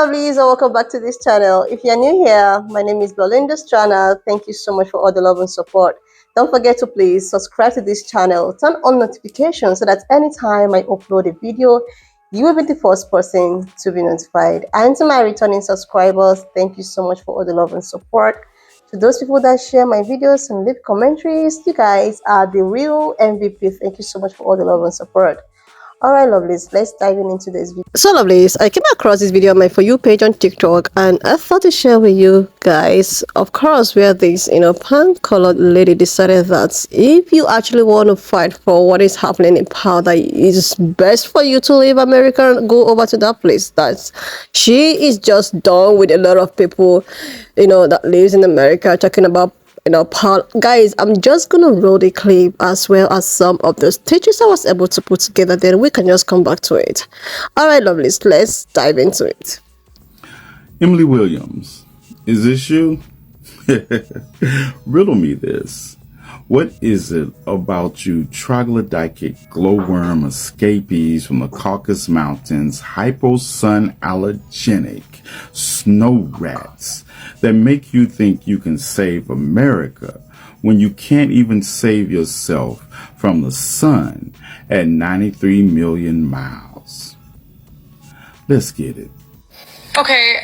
lovelies, and welcome back to this channel. If you're new here, my name is Belinda's channel. Thank you so much for all the love and support. Don't forget to please subscribe to this channel, turn on notifications so that anytime I upload a video, you will be the first person to be notified. And to my returning subscribers, thank you so much for all the love and support. To those people that share my videos and leave commentaries, you guys are the real MVP. Thank you so much for all the love and support. All right, lovelies, let's dive into this video. So, lovelies, I came across this video on my For You page on TikTok, and I thought to share with you guys, of course, where this, pan-colored lady decided that if you actually want to fight for what is happening in power, that it's best for you to leave America and go over to that place. That she is just done with a lot of people, that lives in America talking about guys. I'm just gonna roll the clip as well as some of the stitches I was able to put together, then we can just come back to it. All right, lovelies, let's dive into it. Emily Williams, is this you? Riddle me this. What is it about you troglodytic glowworm escapees from the Caucasus Mountains, hyposun allergenic snow rats, that make you think you can save America when you can't even save yourself from the sun at 93 million miles? Let's get it. Okay,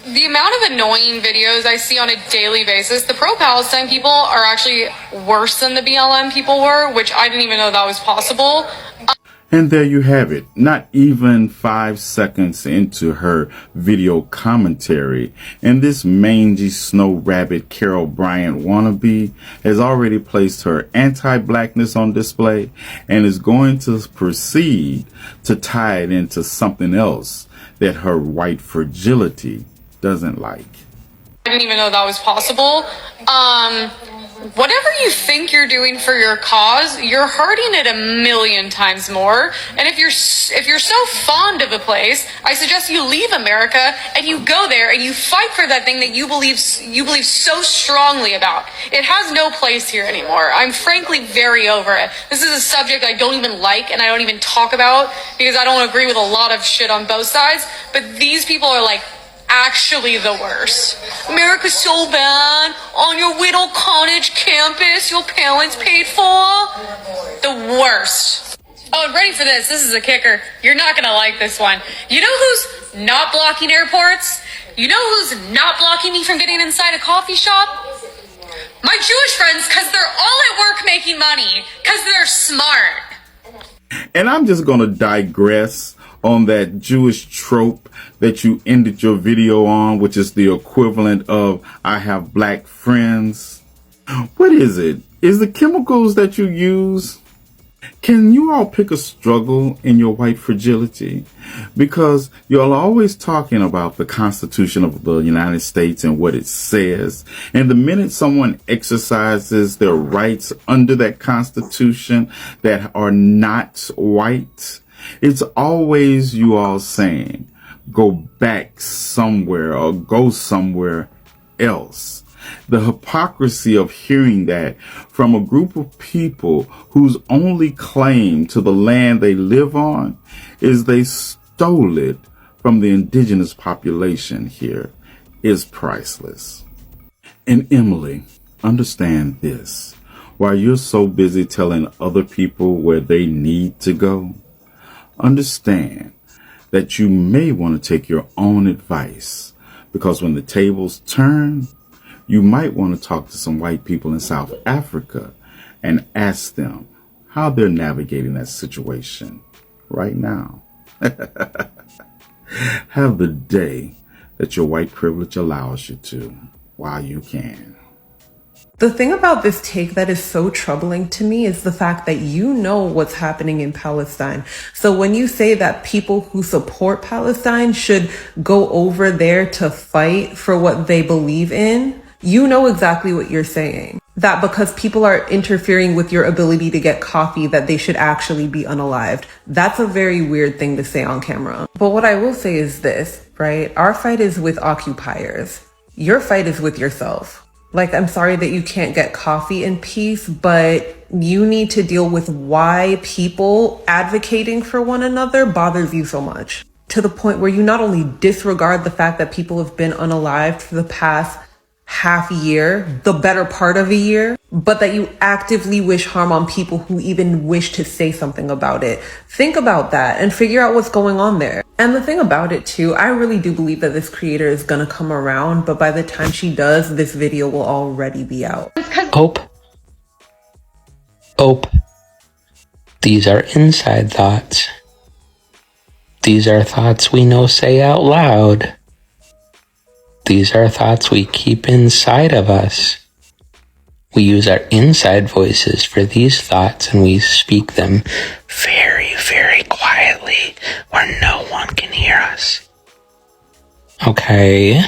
the amount of annoying videos I see on a daily basis, the pro-Palestine people are actually worse than the BLM people were, which I didn't even know that was possible. And there you have it. Not even 5 seconds into her video commentary, and this mangy snow rabbit Carol Bryant wannabe has already placed her anti-blackness on display and is going to proceed to tie it into something else that her white fragility doesn't like. I didn't even know that was possible. Whatever you think you're doing for your cause, you're hurting it a million times more. And if you're so fond of a place, I suggest you leave America and you go there and you fight for that thing that you believe so strongly about. It has no place here anymore. I'm frankly very over it. This is a subject I don't even like and I don't even talk about because I don't agree with a lot of shit on both sides. But these people are like actually the worst. America's so bad. On your Whittle Cottage campus your parents paid for. The worst. Oh, and ready for this. This is a kicker. You're not gonna like this one. You know who's not blocking airports? You know who's not blocking me from getting inside a coffee shop? My Jewish friends, because they're all at work making money. Because they're smart. And I'm just gonna digress on that Jewish trope that you ended your video on, which is the equivalent of I have black friends. What is it? Is the chemicals that you use? Can you all pick a struggle in your white fragility? Because you're always talking about the Constitution of the United States and what it says. And the minute someone exercises their rights under that Constitution that are not white, it's always you all saying, go back somewhere or go somewhere else. The hypocrisy of hearing that from a group of people whose only claim to the land they live on is they stole it from the indigenous population here is priceless. And Emily, understand this. While you're so busy telling other people where they need to go, understand that you may want to take your own advice, because when the tables turn, you might want to talk to some white people in South Africa and ask them how they're navigating that situation right now. Have the day that your white privilege allows you to while you can. The thing about this take that is so troubling to me is the fact that you know what's happening in Palestine. So when you say that people who support Palestine should go over there to fight for what they believe in, you know exactly what you're saying. That because people are interfering with your ability to get coffee, that they should actually be unalived. That's a very weird thing to say on camera. But what I will say is this, right? Our fight is with occupiers. Your fight is with yourself. Like, I'm sorry that you can't get coffee in peace, but you need to deal with why people advocating for one another bothers you so much. to the point where you not only disregard the fact that people have been unalived for the past half year, the better part of a year, but that you actively wish harm on people who even wish to say something about it. Think about that and figure out what's going on there. And the thing about it too, I really do believe that this creator is gonna come around, but by the time she does, this video will already be out. Ope. These are inside thoughts. These are thoughts we know say out loud. These are thoughts we keep inside of us. We use our inside voices for these thoughts and we speak them very, very quietly where no one can hear us. Okay.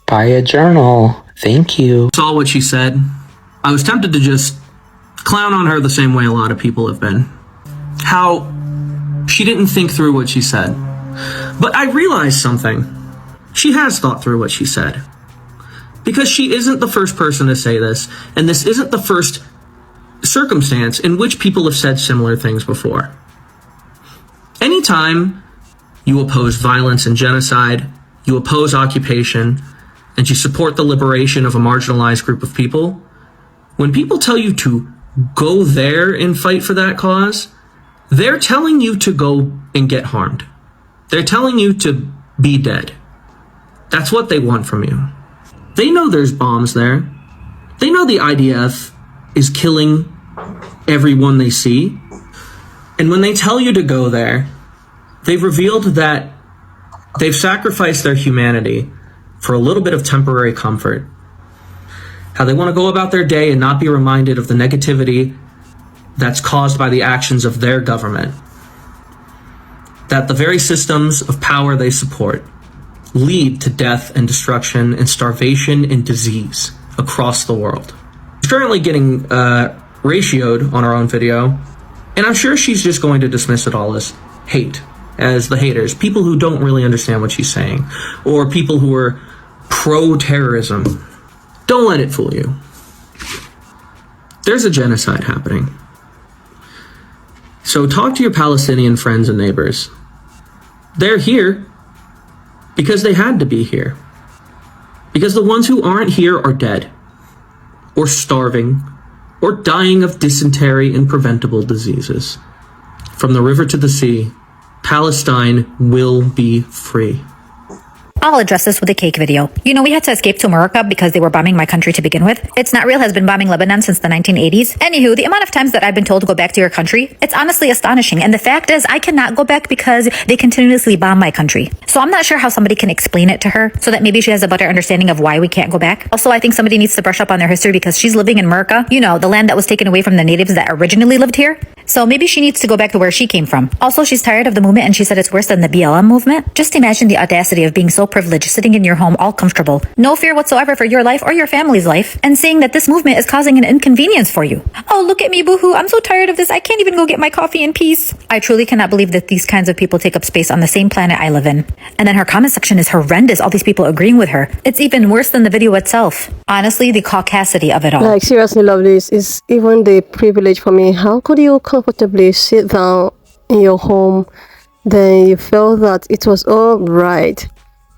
Buy a journal. Thank you. Saw what she said. I was tempted to just clown on her the same way a lot of people have been. How she didn't think through what she said. But I realized something. She has thought through what she said. Because she isn't the first person to say this, and this isn't the first circumstance in which people have said similar things before. Anytime you oppose violence and genocide, you oppose occupation, and you support the liberation of a marginalized group of people, when people tell you to go there and fight for that cause, they're telling you to go and get harmed. They're telling you to be dead. That's what they want from you. They know there's bombs there. They know the IDF is killing everyone they see. And when they tell you to go there, they've revealed that they've sacrificed their humanity for a little bit of temporary comfort. How they want to go about their day and not be reminded of the negativity that's caused by the actions of their government. That the very systems of power they support lead to death and destruction and starvation and disease across the world. She's currently getting ratioed on her own video, and I'm sure she's just going to dismiss it all as hate, as the haters, people who don't really understand what she's saying, or people who are pro-terrorism. Don't let it fool you. There's a genocide happening. So talk to your Palestinian friends and neighbors. They're here because they had to be here. Because the ones who aren't here are dead, or starving, or dying of dysentery and preventable diseases. From the river to the sea, Palestine will be free. I'll address this with a cake video. You know, we had to escape to America because they were bombing my country to begin with. It's Not Real has been bombing Lebanon since the 1980s. Anywho, the amount of times that I've been told to go back to your country, it's honestly astonishing. And the fact is, I cannot go back because they continuously bomb my country. So I'm not sure how somebody can explain it to her so that maybe she has a better understanding of why we can't go back. Also, I think somebody needs to brush up on their history because she's living in America, you know, the land that was taken away from the natives that originally lived here. So maybe she needs to go back to where she came from. Also, she's tired of the movement and she said it's worse than the BLM movement. Just imagine the audacity of being so privileged, sitting in your home all comfortable, no fear whatsoever for your life or your family's life, and saying that this movement is causing an inconvenience for you. Oh, look at me, boohoo, I'm so tired of this, I can't even go get my coffee in peace. I truly cannot believe that these kinds of people take up space on the same planet I live in. And then her comment section is horrendous, all these people agreeing with her. It's even worse than the video itself. Honestly, the caucasity of it all. Like, seriously, love this is even the privilege for me. How could you comfortably sit down in your home, then you felt that it was all right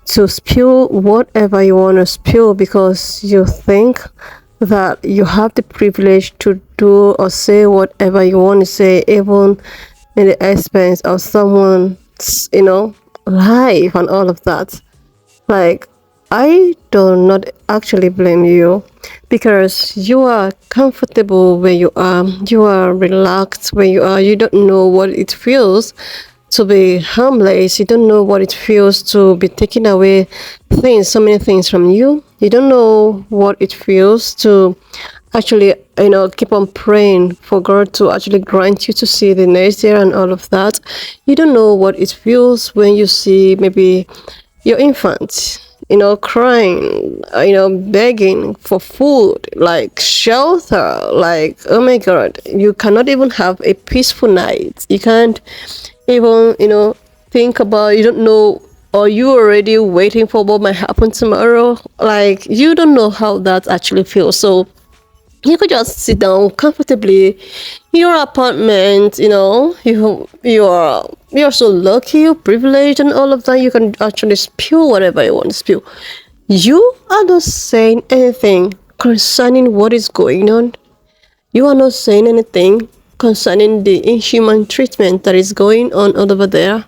to spill whatever you want to spill because you think that you have the privilege to do or say whatever you want to say, even in the expense of someone's, you know, life and all of that. Like, I do not actually blame you because you are comfortable where you are relaxed where you are. You don't know what it feels to be harmless. You don't know what it feels to be taking away things, so many things from you. You don't know what it feels to actually, you know, keep on praying for God to actually grant you to see the next year and all of that. You don't know what it feels when you see maybe your infant, you know, crying, you know, begging for food, like shelter, like, oh my God, you cannot even have a peaceful night. You can't even, you know, think about, you don't know, or you already waiting for what might happen tomorrow. Like, you don't know how that actually feels. So you could just sit down comfortably in your apartment, you know, you are you're so lucky, you're privileged, and all of that. You can actually spew whatever you want to spew. You are not saying anything concerning what is going on. You are not saying anything concerning the inhuman treatment that is going on over there.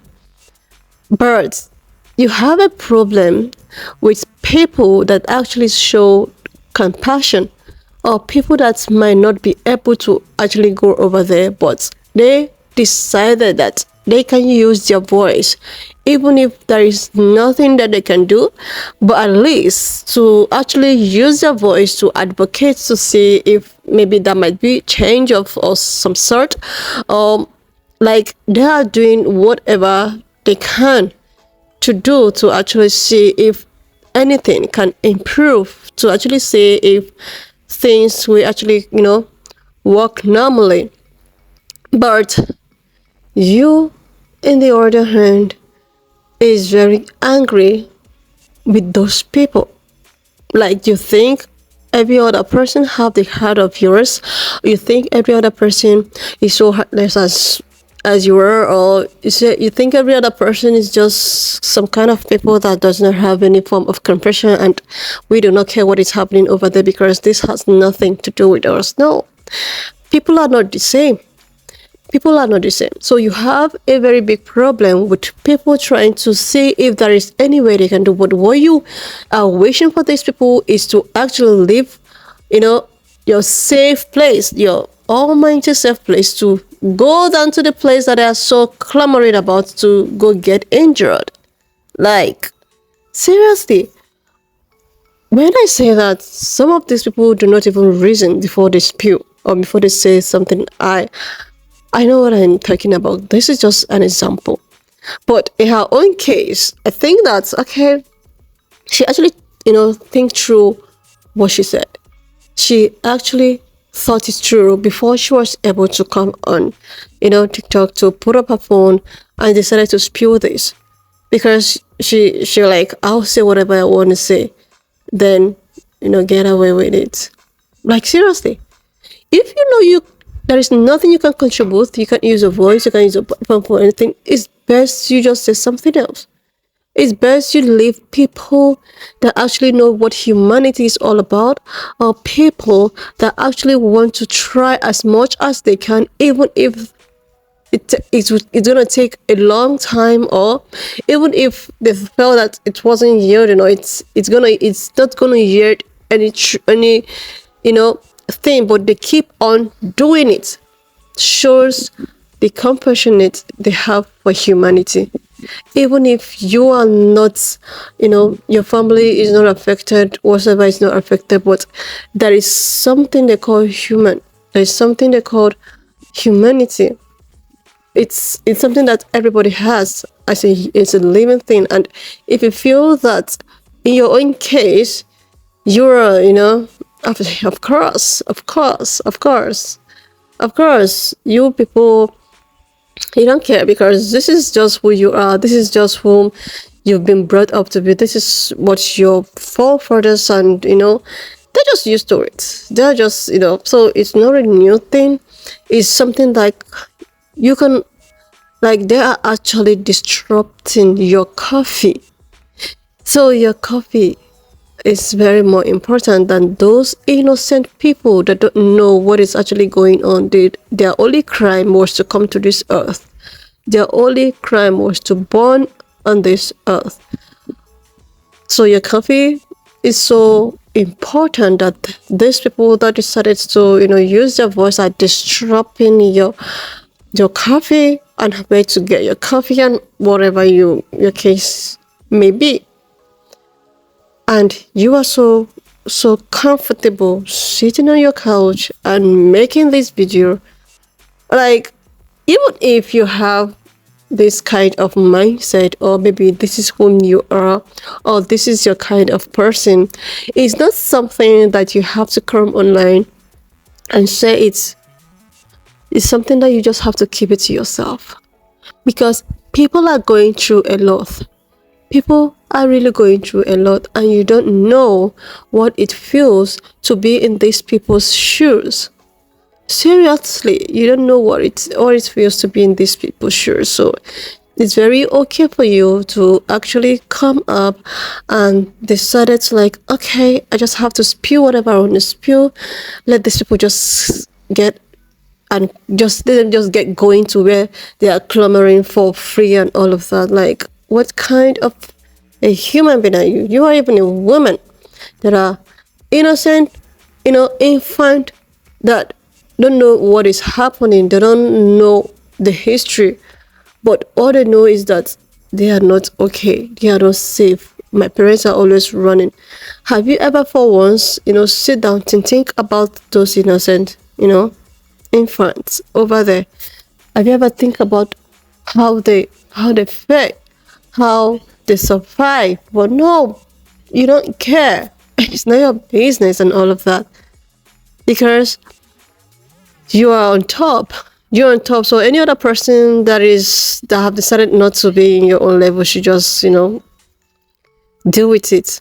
But you have a problem with people that actually show compassion, or people that might not be able to actually go over there, but they decided that they can use their voice, even if there is nothing that they can do, but at least to actually use their voice to advocate, to see if maybe there might be change of some sort. Like they are doing whatever they can to do to actually see if anything can improve, to actually see if things will actually, work normally. But you, in the other hand, is very angry with those people. Like you think every other person have the heart of yours. You think every other person is so heartless as you are, or you think every other person is just some kind of people that does not have any form of compassion, and we do not care what is happening over there because this has nothing to do with us. No, people are not the same. People are not the same. So you have a very big problem with people trying to see if there is any way they can do. But what you are wishing for these people is to actually live, your safe place, your almighty safe place, to go down to the place that they are so clamoring about to go get injured. Like, seriously. When I say that, some of these people do not even reason before they spew or before they say something. I know what I'm talking about. This is just an example. But in her own case, I think that, okay, she actually, think through what she said. She actually thought it through before she was able to come on, TikTok, to put up her phone and decided to spew this. Because she like, I'll say whatever I want to say, then, get away with it. Like, seriously. If there is nothing you can contribute, you can't use your voice, you can't use your platform for anything, it's best you just say something else. It's best you leave people that actually know what humanity is all about, or people that actually want to try as much as they can, even if it's going to take a long time, or even if they felt that it wasn't yielding, or it's not going to yield any thing, but they keep on doing it, shows the compassionate they have for humanity. Even if you are not, your family is not affected, whatever is not affected, but there is something they call human. There is something they call humanity. It's something that everybody has as it's a living thing. And if you feel that in your own case, you're, of course, you people, you don't care, because this is just who you are. This is just whom you've been brought up to be. This is what your forefathers and, they're just used to it. They're just, so it's not a new thing. It's something like you can, like, they are actually disrupting your coffee. So your coffee is very more important than those innocent people that don't know what is actually going on. Their only crime was to come to this earth. Their only crime was to born on this earth. So your coffee is so important that these people that decided to, use their voice are disrupting your coffee and where to get your coffee and whatever your case may be. And you are so comfortable sitting on your couch and making this video. Like, even if you have this kind of mindset, or maybe this is whom you are, or this is your kind of person, it's not something that you have to come online and say it's something that you just have to keep it to yourself. Because people are going through a lot. People are really going through a lot, and you don't know what it feels to be in these people's shoes. Seriously, you don't know what it feels to be in these people's shoes. So it's very okay for you to actually come up and decided to, like, okay, I just have to spew whatever I want to spew. Let these people just get, and just let them just get going to where they are clamoring for free and all of that. Like, what kind of a human being are you? You are even a woman that are innocent, infant, that don't know what is happening. They don't know the history, but all they know is that they are not okay. They are not safe. My parents are always running. Have you ever, for once, sit down and think about those innocent, infants over there? Have you ever think about how they fare, how they survive? But no, you don't care. It's not your business and all of that, because you are on top. You're on top. So any other person that have decided not to be in your own level should just deal with it.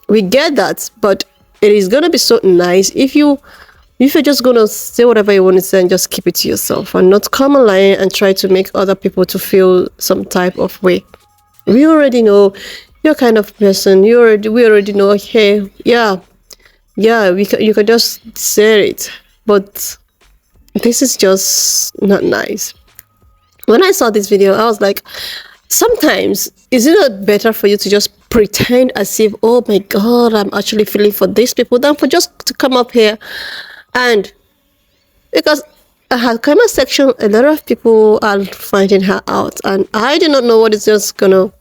We get that, but it is gonna be so nice if you're just gonna say whatever you want to say and just keep it to yourself and not come online and try to make other people to feel some type of way. We already know your kind of person. We already know. Hey, yeah, you can just say it, but this is just not nice. When I saw this video, I was like, sometimes is it not better for you to just pretend as if, oh my god, I'm actually feeling for these people, than for just to come up here and, because her comment section, a lot of people are finding her out, and I do not know what is just gonna,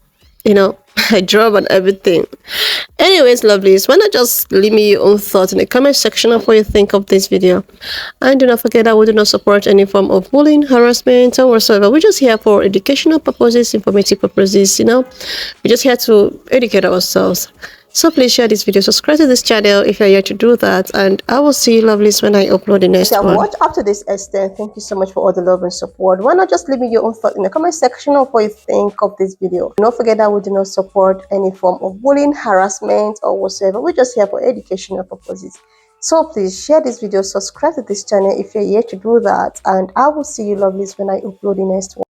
I drop and everything. Anyways, lovelies, why not just leave me your own thoughts in the comment section of what you think of this video. And do not forget that we do not support any form of bullying, harassment, or whatsoever. We're just here for educational purposes, informative purposes. We're just here to educate ourselves. So please share this video, subscribe to this channel if you're here to do that, and I will see you lovelies when I upload the next If you have one. watched up to this extent, thank you so much for all the love and support. Why not just leave me your own thought in the comment section of what you think of this video. Don't forget that we do not support any form of bullying, harassment, or whatsoever. We're just here for educational purposes. So please share this video, subscribe to this channel if you're here to do that, and I will see you lovelies when I upload the next one.